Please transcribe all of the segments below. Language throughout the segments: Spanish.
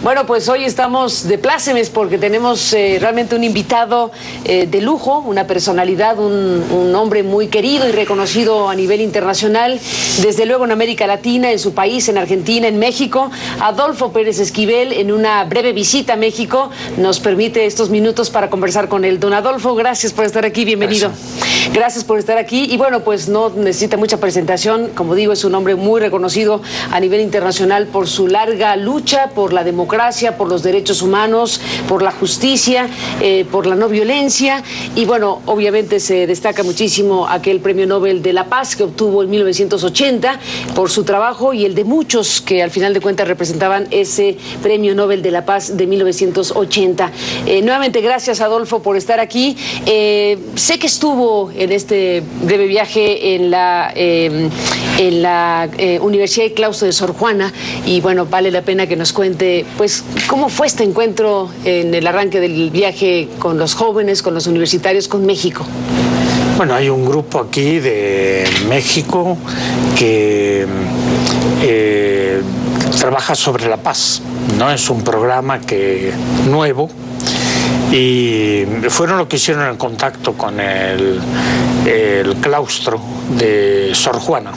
Bueno, pues hoy estamos de plácemes porque tenemos realmente un invitado de lujo, una personalidad, un hombre muy querido y reconocido a nivel internacional, desde luego en América Latina, en su país, en Argentina, en México. Adolfo Pérez Esquivel, en una breve visita a México, nos permite estos minutos para conversar con él. Don Adolfo, gracias por estar aquí, bienvenido. Gracias por estar aquí. Y bueno, pues no necesita mucha presentación, como digo, es un hombre muy reconocido a nivel internacional por su larga lucha por la democracia, por los derechos humanos, por la justicia, por la no violencia. Y bueno, obviamente se destaca muchísimo aquel Premio Nobel de la Paz que obtuvo en 1980 por su trabajo y el de muchos que al final de cuentas representaban ese Premio Nobel de la Paz de 1980. Nuevamente, gracias, Adolfo, por estar aquí. Sé que estuvo en este breve viaje en la Universidad y Claustro de Sor Juana, y bueno, vale la pena que nos cuente pues cómo fue este encuentro en el arranque del viaje con los jóvenes, con los universitarios, con México. Bueno, hay un grupo aquí de México que trabaja sobre la paz, ¿no? Es un programa nuevo, y fueron los que hicieron el contacto con el claustro de Sor Juana.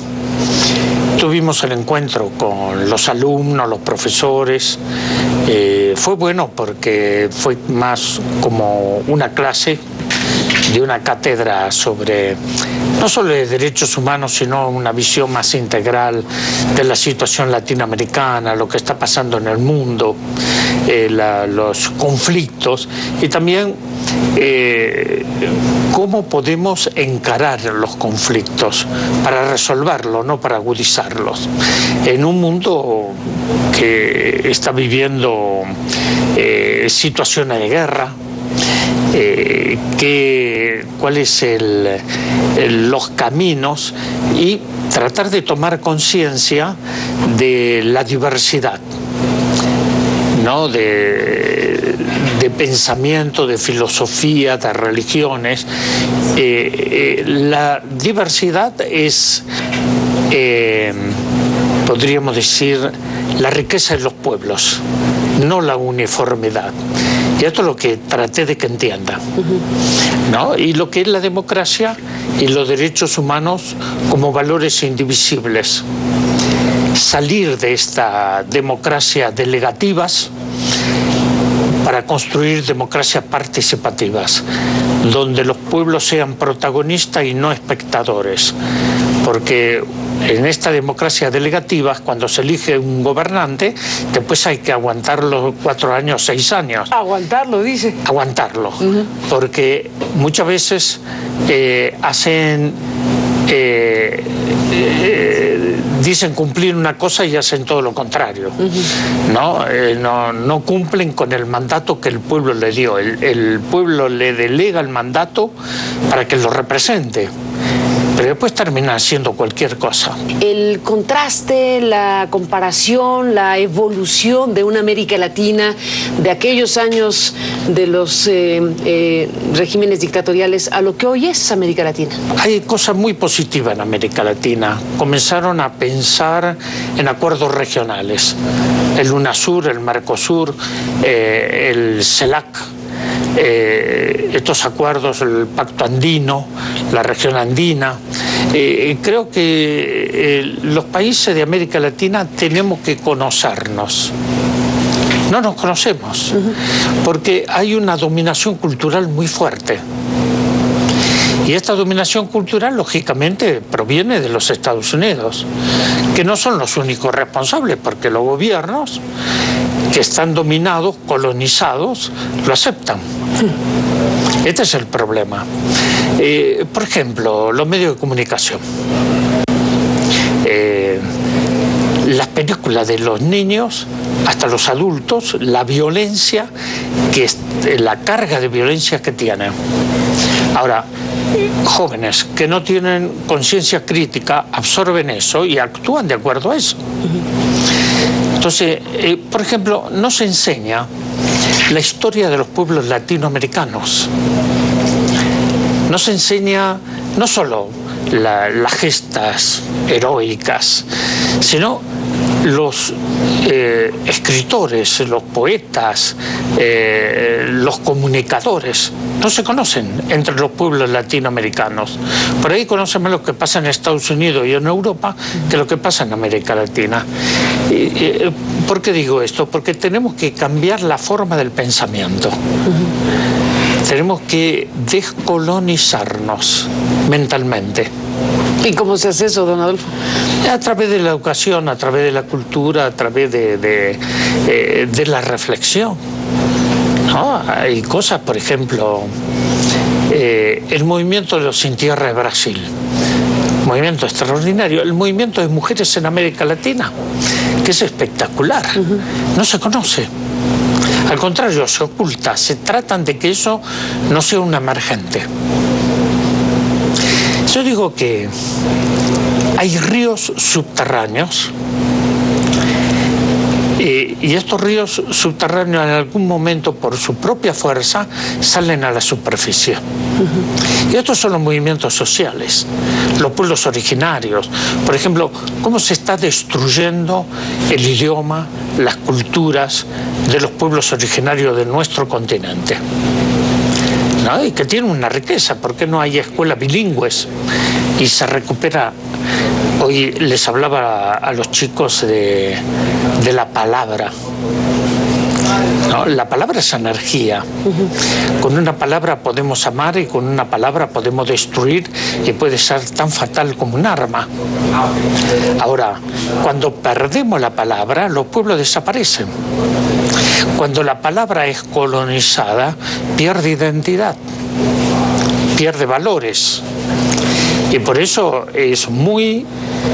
Tuvimos el encuentro con los alumnos, los profesores. Fue bueno porque fue más como una clase de una cátedra sobre no solo de derechos humanos, sino una visión más integral de la situación latinoamericana, lo que está pasando en el mundo, los conflictos, y también cómo podemos encarar los conflictos para resolverlos, no para agudizarlos. En un mundo que está viviendo situaciones de guerra, cuáles son los caminos, y tratar de tomar conciencia de la diversidad, ¿no? de pensamiento, de filosofía, de religiones. La diversidad es, podríamos decir, la riqueza de los pueblos, no la uniformidad. Y esto es lo que traté de que entienda, ¿no? Y lo que es la democracia y los derechos humanos como valores indivisibles. Salir de esta democracia delegativas para construir democracias participativas, donde los pueblos sean protagonistas y no espectadores. Porque en esta democracia delegativa, cuando se elige un gobernante, después hay que aguantarlo 4 años, 6 años. Aguantarlo, dice. Aguantarlo, porque muchas veces dicen cumplir una cosa y hacen todo lo contrario. No cumplen con el mandato que el pueblo le dio. El pueblo le delega el mandato para que lo represente, pero después termina haciendo cualquier cosa. El contraste, la comparación, la evolución de una América Latina de aquellos años de los regímenes dictatoriales a lo que hoy es América Latina. Hay cosas muy positivas en América Latina. Comenzaron a pensar en acuerdos regionales. El UNASUR, el Mercosur, el CELAC. Estos acuerdos, el Pacto Andino, la región andina. Creo que los países de América Latina tenemos que conocernos. No nos conocemos, porque hay una dominación cultural muy fuerte. Y esta dominación cultural, lógicamente, proviene de los Estados Unidos, que no son los únicos responsables, porque los gobiernos que están dominados, colonizados, lo aceptan. Este es el problema. Por ejemplo, los medios de comunicación. Las películas de los niños hasta los adultos, la violencia, la carga de violencia que tienen. Ahora, jóvenes que no tienen conciencia crítica absorben eso y actúan de acuerdo a eso. Entonces, por ejemplo, no se enseña la historia de los pueblos latinoamericanos. No se enseña no solo las gestas heroicas, sino los escritores, los poetas, los comunicadores no se conocen entre los pueblos latinoamericanos. Por ahí conocen más lo que pasa en Estados Unidos y en Europa que lo que pasa en América Latina. ¿Por qué digo esto? Porque tenemos que cambiar la forma del pensamiento. Tenemos que descolonizarnos mentalmente. ¿Y cómo se hace eso, don Adolfo? A través de la educación, a través de la cultura, a través de la reflexión, ¿no? Hay cosas, por ejemplo, el movimiento de los Sin Tierra de Brasil, movimiento extraordinario, el movimiento de mujeres en América Latina, que es espectacular, no se conoce. Al contrario, se oculta, se tratan de que eso no sea un emergente. Yo digo que hay ríos subterráneos y estos ríos subterráneos en algún momento por su propia fuerza salen a la superficie. Y estos son los movimientos sociales, los pueblos originarios. Por ejemplo, cómo se está destruyendo el idioma, las culturas de los pueblos originarios de nuestro continente, ¿no? Y que tienen una riqueza, porque no hay escuelas bilingües y se recupera. Hoy les hablaba a los chicos de la palabra, ¿no? La palabra es energía. Con una palabra podemos amar y con una palabra podemos destruir, y puede ser tan fatal como un arma. Ahora, cuando perdemos la palabra, los pueblos desaparecen. Cuando la palabra es colonizada, pierde identidad, pierde valores. Y por eso es muy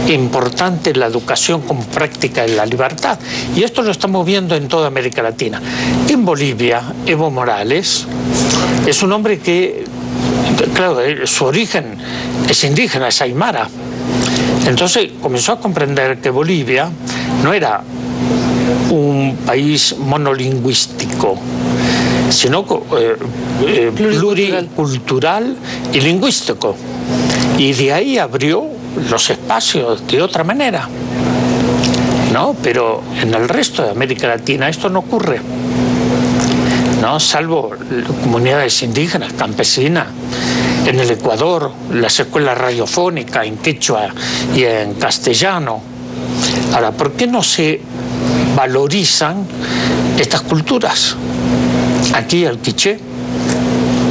importante la educación como práctica de la libertad. Y esto lo estamos viendo en toda América Latina. En Bolivia, Evo Morales es un hombre que, claro, su origen es indígena, es aymara. Entonces comenzó a comprender que Bolivia no era un país monolingüístico, sino pluricultural y lingüístico. Y de ahí abrió los espacios de otra manera, ¿no? Pero en el resto de América Latina esto no ocurre, ¿no? Salvo comunidades indígenas, campesinas. En el Ecuador, las escuelas radiofónicas en quechua y en castellano. Ahora, ¿por qué no se valorizan estas culturas? Aquí el quiché,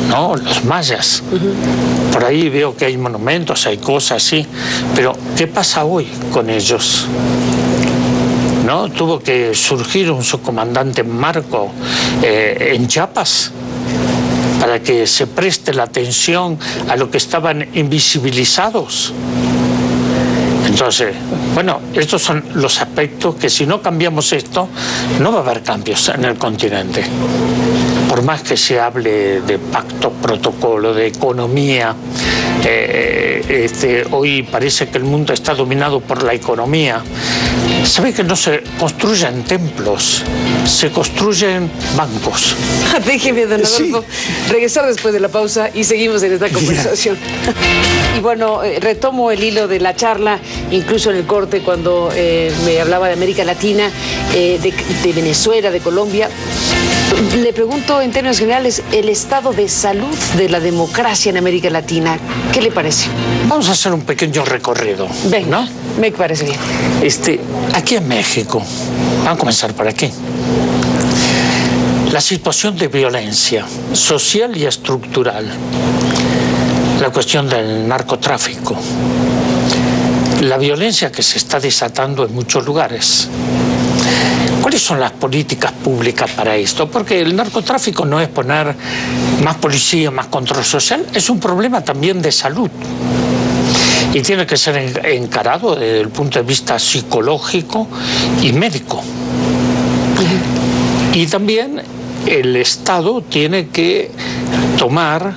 ¿no? Los mayas. Por ahí veo que hay monumentos, hay cosas así, pero ¿qué pasa hoy con ellos? ¿No? Tuvo que surgir un subcomandante Marco en Chiapas para que se preste la atención a lo que estaban invisibilizados. Entonces, bueno, estos son los aspectos que si no cambiamos esto, no va a haber cambios en el continente. Por más que se hable de pacto, protocolo, de economía, hoy parece que el mundo está dominado por la economía. ¿Sabe que no se construyen templos? Se construyen bancos. Déjeme, don Adolfo, regresar después de la pausa y seguimos en esta conversación. Y bueno, retomo el hilo de la charla, incluso en el corte, cuando me hablaba de América Latina, de Venezuela, de Colombia. Le pregunto en términos generales, el estado de salud de la democracia en América Latina, ¿qué le parece? Vamos a hacer un pequeño recorrido. Venga, ¿no? Me parece bien. Aquí en México, vamos a comenzar por aquí. La situación de violencia social y estructural, la cuestión del narcotráfico, la violencia que se está desatando en muchos lugares. ¿Cuáles son las políticas públicas para esto? Porque el narcotráfico no es poner más policía, más control social, es un problema también de salud. Y tiene que ser encarado desde el punto de vista psicológico y médico. Y también el Estado tiene que tomar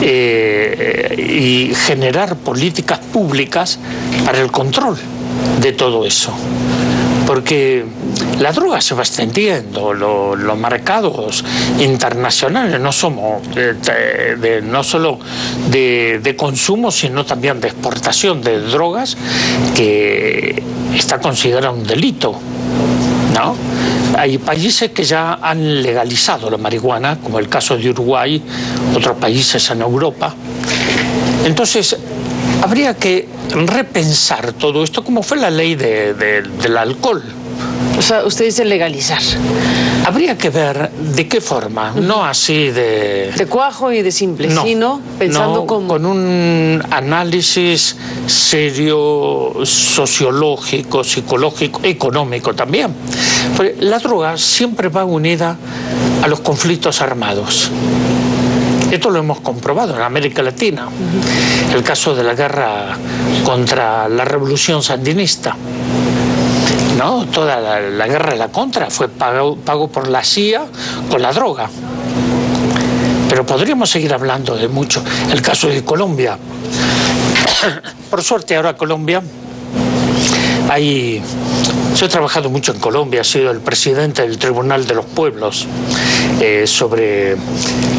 y generar políticas públicas para el control de todo eso. porque la droga se va extendiendo, los mercados internacionales no somos no solo de consumo, sino también de exportación de drogas, que está considerado un delito, ¿no? Hay países que ya han legalizado la marihuana, como el caso de Uruguay, otros países en Europa. Entonces, habría que repensar todo esto, como fue la ley del alcohol. O sea, usted dice legalizar. Habría que ver de qué forma, no así de cuajo y de simple, no, sino pensando con un análisis serio, sociológico, psicológico, económico también. Porque la droga siempre va unida a los conflictos armados. Esto lo hemos comprobado en América Latina. El caso de la guerra contra la revolución sandinista. ¿No? Toda la guerra de la contra fue pago por la CIA con la droga. Pero podríamos seguir hablando de mucho. El caso de Colombia. Por suerte ahora Colombia yo he trabajado mucho en Colombia, he sido el presidente del Tribunal de los Pueblos sobre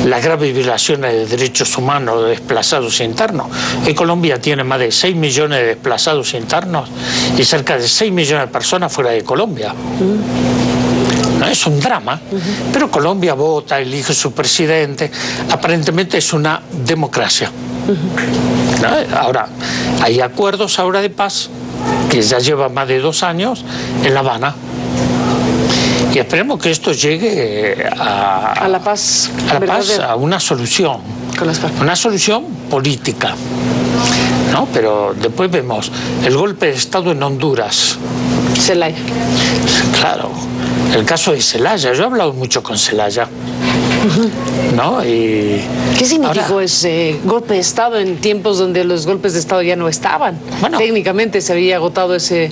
las graves violaciones de derechos humanos de desplazados internos. Y Colombia tiene más de 6 millones de desplazados internos y cerca de 6 millones de personas fuera de Colombia. No es un drama, pero Colombia vota, elige su presidente, aparentemente es una democracia. ¿No? Ahora, hay acuerdos ahora de paz que ya lleva más de 2 años en La Habana. Y esperemos que esto llegue a la paz. A la paz, a una solución. Una solución política. ¿No? Pero después vemos el golpe de Estado en Honduras. Zelaya. Claro. El caso de Zelaya. Yo he hablado mucho con Zelaya. ¿No? Y ¿qué significó ese golpe de Estado en tiempos donde los golpes de Estado ya no estaban? Bueno, técnicamente se había agotado ese...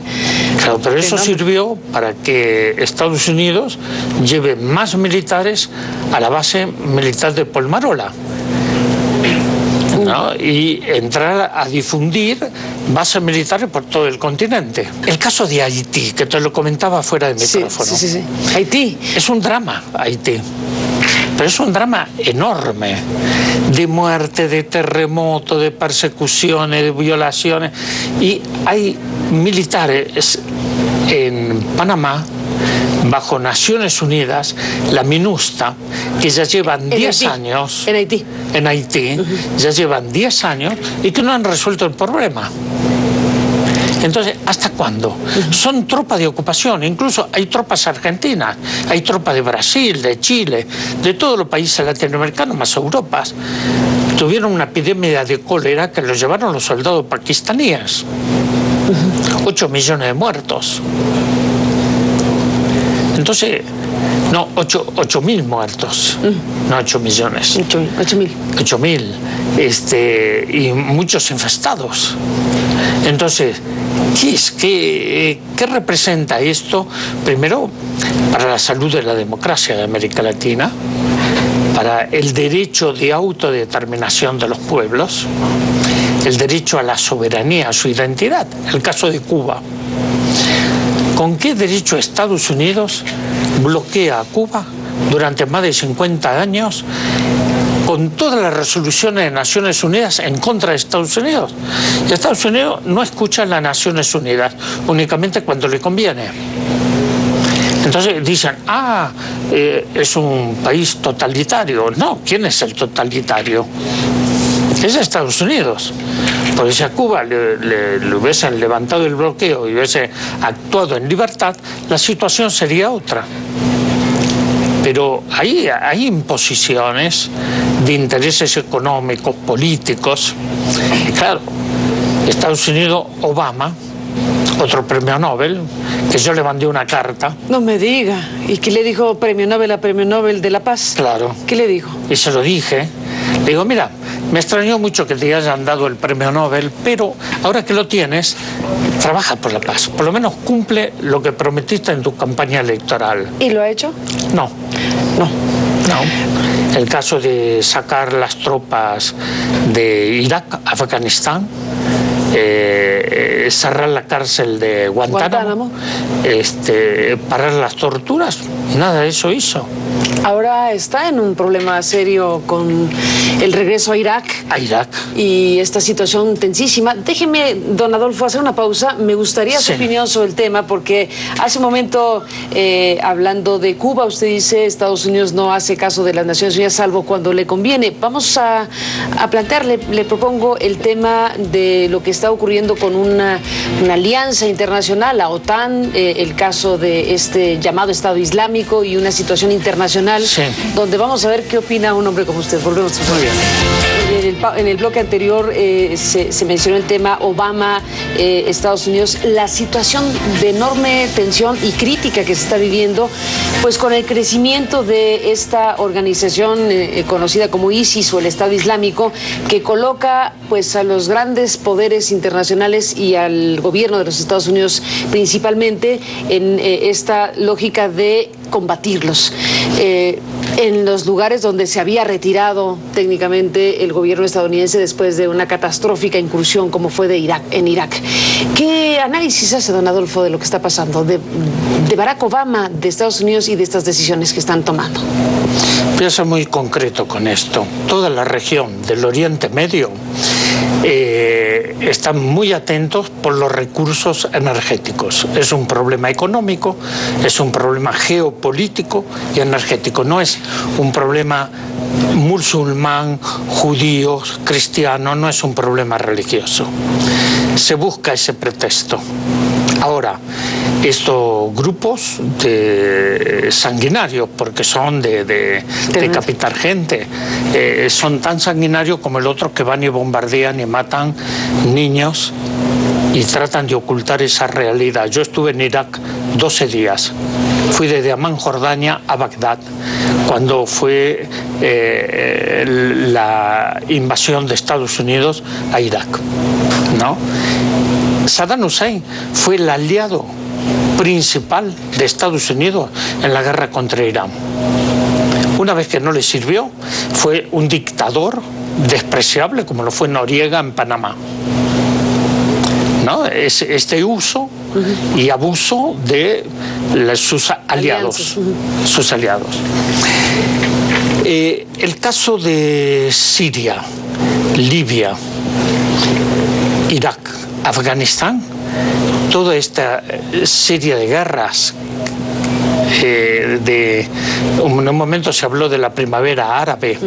Claro, pero eso sirvió para que Estados Unidos lleve más militares a la base militar de Polmarola, ¿no? Y entrar a difundir bases militares por todo el continente. El caso de Haití, que te lo comentaba fuera de micrófono. Sí. Haití. Es un drama, Haití. Pero es un drama enorme, de muerte, de terremoto, de persecuciones, de violaciones. Y hay militares en Panamá, bajo Naciones Unidas, la MINUSTA, que ya llevan 10 años... En Haití. En Haití, ya llevan 10 años y que no han resuelto el problema. Entonces, ¿hasta cuándo? Son tropas de ocupación, incluso hay tropas argentinas, hay tropas de Brasil, de Chile, de todos los países latinoamericanos, más Europa. Tuvieron una epidemia de cólera que los llevaron los soldados pakistaníes. 8 millones de muertos. Entonces, no, 8.000 muertos, no 8 millones. 8.000. 8.000, y muchos infestados. Entonces, ¿qué representa esto? Primero, para la salud de la democracia de América Latina, para el derecho de autodeterminación de los pueblos, el derecho a la soberanía, a su identidad. El caso de Cuba. ¿Con qué derecho Estados Unidos bloquea a Cuba durante más de 50 años con todas las resoluciones de Naciones Unidas en contra de Estados Unidos? Y Estados Unidos no escucha a las Naciones Unidas, únicamente cuando le conviene. Entonces dicen, es un país totalitario. No, ¿quién es el totalitario? Es Estados Unidos. Porque si a Cuba le hubiesen levantado el bloqueo y hubiese actuado en libertad, la situación sería otra. Pero hay imposiciones de intereses económicos, políticos. Y claro, Estados Unidos, Obama, otro premio Nobel, que yo le mandé una carta. No me diga. ¿Y qué le dijo premio Nobel a premio Nobel de la Paz? Claro. ¿Qué le dijo? Y se lo dije. Le digo, mira, me extrañó mucho que te hayan dado el premio Nobel, pero ahora que lo tienes, trabaja por la paz. Por lo menos cumple lo que prometiste en tu campaña electoral. ¿Y lo ha hecho? No. El caso de sacar las tropas de Irak, Afganistán, cerrar la cárcel de Guantánamo. Parar las torturas, nada de eso hizo. Ahora está en un problema serio con el regreso a Irak. Y esta situación tensísima. Déjeme, don Adolfo, hacer una pausa. Me gustaría su opinión sobre el tema, porque hace un momento, hablando de Cuba, usted dice Estados Unidos no hace caso de las Naciones Unidas salvo cuando le conviene. Vamos a plantearle, le propongo el tema de lo que está ocurriendo con una alianza internacional, la OTAN, el caso de este llamado Estado Islámico y una situación internacional, donde vamos a ver qué opina un hombre como usted. Volvemos. Muy bien. En el bloque anterior se mencionó el tema Obama, Estados Unidos, la situación de enorme tensión y crítica que se está viviendo, pues con el crecimiento de esta organización conocida como ISIS o el Estado Islámico, que coloca pues a los grandes poderes internacionales y al gobierno de los Estados Unidos principalmente en esta lógica de combatirlos. En los lugares donde se había retirado técnicamente el gobierno estadounidense después de una catastrófica incursión como fue en Irak. ¿Qué análisis hace, don Adolfo, de lo que está pasando, de Barack Obama, de Estados Unidos y de estas decisiones que están tomando? Voy a ser muy concreto con esto. Toda la región del Oriente Medio están muy atentos por los recursos energéticos. Es un problema económico, es un problema geopolítico y energético. No es un problema musulmán, judío, cristiano, no es un problema religioso. Se busca ese pretexto. Ahora, estos grupos sanguinarios, porque son de decapitar gente, son tan sanguinarios como el otro que van y bombardean y matan niños y tratan de ocultar esa realidad. Yo estuve en Irak 12 días. Fui desde Amán, Jordania, a Bagdad, cuando fue la invasión de Estados Unidos a Irak, ¿no? Saddam Hussein fue el aliado principal de Estados Unidos en la guerra contra Irán. Una vez que no le sirvió, fue un dictador despreciable como lo fue Noriega en Panamá, ¿no? Este uso y abuso de sus aliados. El caso de Siria, Libia, Irak, Afganistán, toda esta serie de guerras, en un momento se habló de la primavera árabe,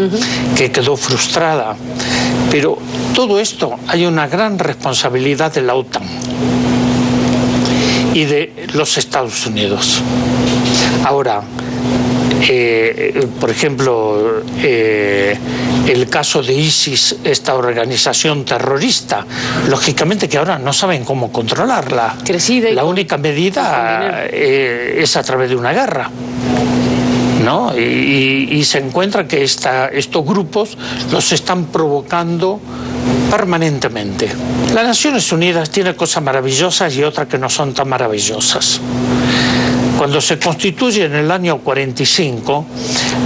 que quedó frustrada, pero todo esto hay una gran responsabilidad de la OTAN y de los Estados Unidos. Ahora, por ejemplo, el caso de ISIS, esta organización terrorista, lógicamente que ahora no saben cómo controlarla. La única medida es a través de una guerra, ¿no? Y se encuentra que estos grupos los están provocando permanentemente. Las Naciones Unidas tiene cosas maravillosas y otras que no son tan maravillosas. Cuando se constituye en el año 45,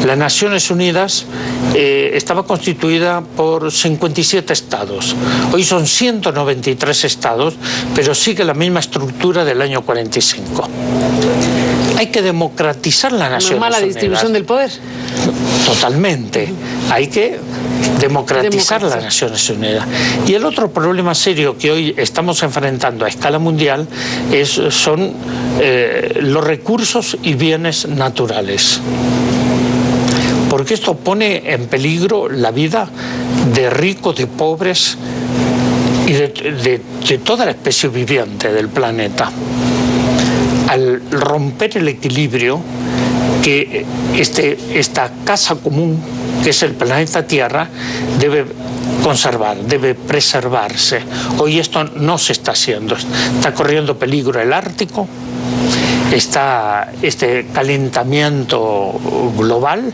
las Naciones Unidas estaba constituida por 57 estados. Hoy son 193 estados, pero sigue la misma estructura del año 45. Hay que democratizar las Naciones Unidas. La distribución del poder. Totalmente. Hay que democratizar las Naciones Unidas. Y el otro problema serio que hoy estamos enfrentando a escala mundial son los recursos y bienes naturales. Porque esto pone en peligro la vida de ricos, de pobres y de toda la especie viviente del planeta. Al romper el equilibrio que esta casa común, que es el planeta Tierra, debe conservar, debe preservarse. Hoy esto no se está haciendo. Está corriendo peligro el Ártico, está este calentamiento global,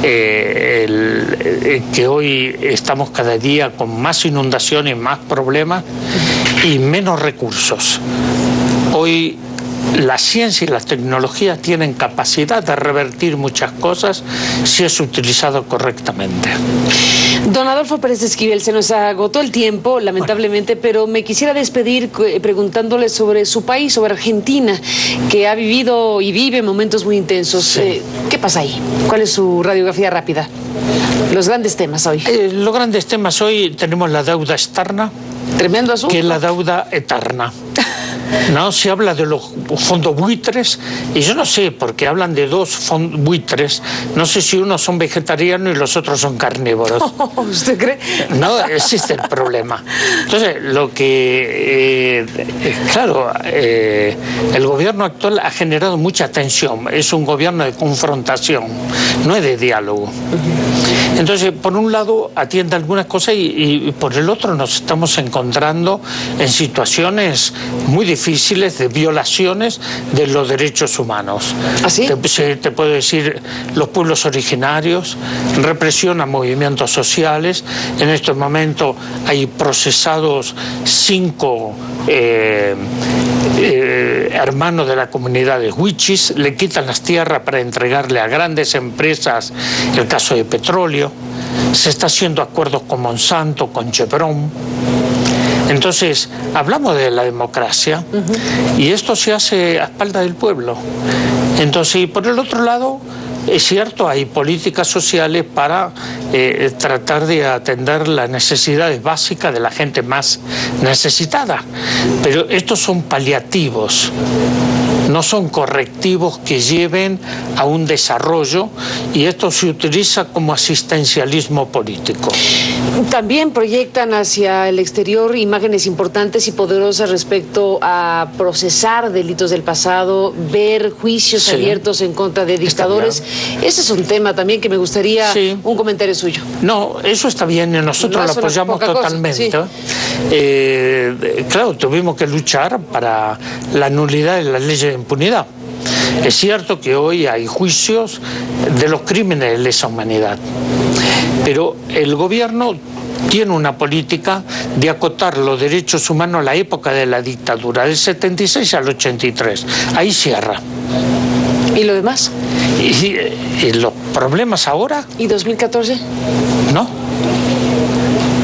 que hoy estamos cada día con más inundaciones, más problemas y menos recursos. Hoy la ciencia y la tecnología tienen capacidad de revertir muchas cosas si es utilizado correctamente. Don Adolfo Pérez Esquivel, se nos agotó el tiempo, lamentablemente, pero me quisiera despedir preguntándole sobre su país, sobre Argentina, que ha vivido y vive momentos muy intensos. Sí. ¿Qué pasa ahí? ¿Cuál es su radiografía rápida? Los grandes temas hoy. Los grandes temas hoy tenemos la deuda externa. Tremendo asunto. Que es la deuda eterna. No se habla de los fondos buitres, y yo no sé, porque hablan de dos fondos buitres, no sé si unos son vegetarianos y los otros son carnívoros. ¿Usted cree? No existe el problema. Entonces, lo que, claro, el gobierno actual ha generado mucha tensión, es un gobierno de confrontación, no es de diálogo. Entonces, por un lado, atiende algunas cosas y por el otro nos estamos encontrando en situaciones muy difíciles de violaciones de los derechos humanos. ¿Ah, sí? Te puedo decir, los pueblos originarios, represión a movimientos sociales. En este momento hay procesados 5 hermanos de la comunidad de Huichis, le quitan las tierras para entregarle a grandes empresas, el caso de petróleo. Se está haciendo acuerdos con Monsanto, con Chevron. Entonces, hablamos de la democracia y esto se hace a espaldas del pueblo. Entonces, y por el otro lado, es cierto, hay políticas sociales para tratar de atender las necesidades básicas de la gente más necesitada, pero estos son paliativos. No son correctivos que lleven a un desarrollo, y esto se utiliza como asistencialismo político. También proyectan hacia el exterior imágenes importantes y poderosas respecto a procesar delitos del pasado, ver juicios abiertos en contra de dictadores. Ese es un tema también que me gustaría un comentario suyo. No, eso está bien, y nosotros lo apoyamos totalmente. Claro, tuvimos que luchar para la nulidad de las leyes de impunidad. Es cierto que hoy hay juicios de los crímenes de lesa humanidad, pero el gobierno tiene una política de acotar los derechos humanos a la época de la dictadura, del 76 al 83. Ahí cierra. ¿Y lo demás? ¿Y los problemas ahora? ¿Y 2014? No.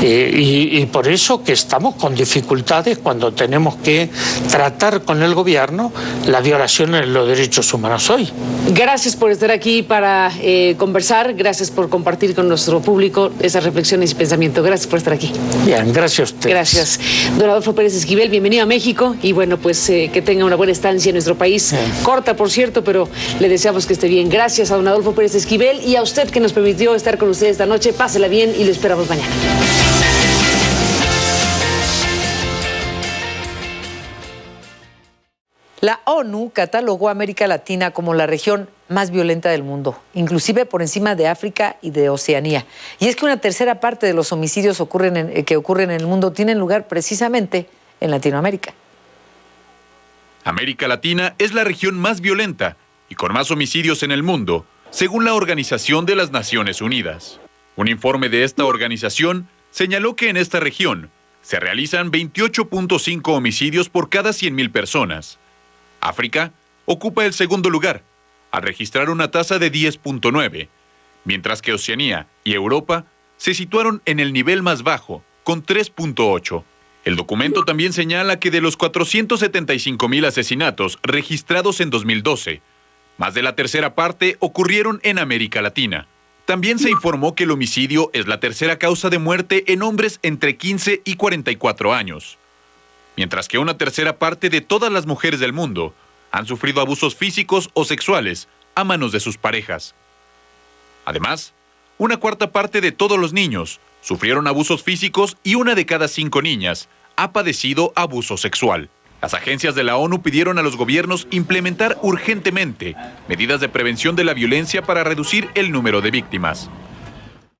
Y por eso que estamos con dificultades cuando tenemos que tratar con el gobierno las violaciones de los derechos humanos hoy. Gracias por estar aquí para conversar, gracias por compartir con nuestro público esas reflexiones y pensamientos. Gracias por estar aquí. Bien, gracias a ustedes. Gracias. Don Adolfo Pérez Esquivel, bienvenido a México, y bueno, pues que tenga una buena estancia en nuestro país. Corta, por cierto, pero le deseamos que esté bien. Gracias a don Adolfo Pérez Esquivel y a usted que nos permitió estar con usted esta noche. Pásela bien y lo esperamos mañana. La ONU catalogó a América Latina como la región más violenta del mundo, inclusive por encima de África y de Oceanía. Y es que una tercera parte de los homicidios que ocurren en el mundo tienen lugar precisamente en Latinoamérica. América Latina es la región más violenta y con más homicidios en el mundo, según la Organización de las Naciones Unidas. Un informe de esta organización señaló que en esta región se realizan 28.5 homicidios por cada 100.000 personas. África ocupa el segundo lugar, al registrar una tasa de 10.9, mientras que Oceanía y Europa se situaron en el nivel más bajo, con 3.8. El documento también señala que de los 475.000 asesinatos registrados en 2012, más de la tercera parte ocurrieron en América Latina. También se informó que el homicidio es la tercera causa de muerte en hombres entre 15 y 44 años. Mientras que una tercera parte de todas las mujeres del mundo han sufrido abusos físicos o sexuales a manos de sus parejas. Además, una cuarta parte de todos los niños sufrieron abusos físicos y 1 de cada 5 niñas ha padecido abuso sexual. Las agencias de la ONU pidieron a los gobiernos implementar urgentemente medidas de prevención de la violencia para reducir el número de víctimas.